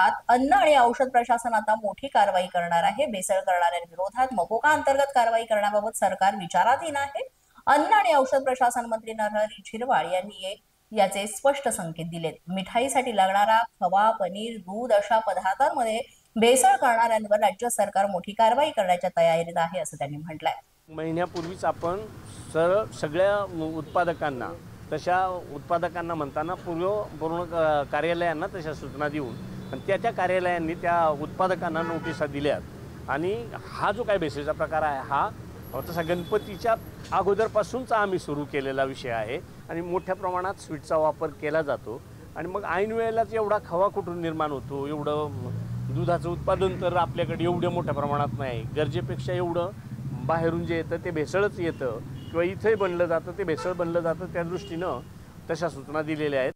विरोधात अन्न आणि औषध प्रशासन आता मोठी कारवाई करणार आहे। भेसळ करणाऱ्यांविरोधात मकोका अंतर्गत कारवाई करण्याबाबत सरकार विचाराधीन आहे। अन्न आणि औषध प्रशासन मंत्री नरहरी झिरवाळ यांनी याचे स्पष्ट संकेत दिलेत। मिठाईसाठी लागणारा खवा, पनीर, दूध अशा पदार्थांमध्ये भेसळ करणाऱ्यांवर राज्य सरकार मोठी कारवाई करण्याच्या तयारीत आहे, असं त्यांनी म्हटलंय। महिन्यापूर्वीच आपण सगळ्या उत्पादकांना म्हणताना पूर्ण कार्यालयांना तशा सूचना देऊन त्या कार्यालयांनी त्या उत्पादकांना नोटिसा दिल्यात। आणि हा जो काय भेसळीचा प्रकार आहे हा तसा गणपतीच्या अगोदरपासूनचा आम्ही सुरू केलेला विषय आहे आणि मोठ्या प्रमाणात स्वीटचा वापर केला जातो। आणि मग ऐन वेळेलाच एवढा खवा कुठून निर्माण होतो, एवढं दुधाचं उत्पादन तर आपल्याकडे एवढ्या मोठ्या प्रमाणात नाही, गरजेपेक्षा एवढं बाहेरून जे येतं ते भेसळच येतं किंवा इथे बनलं जातं ते भेसळ बनलं जातं। त्या दृष्टीनं तशा सूचना दिलेल्या आहेत।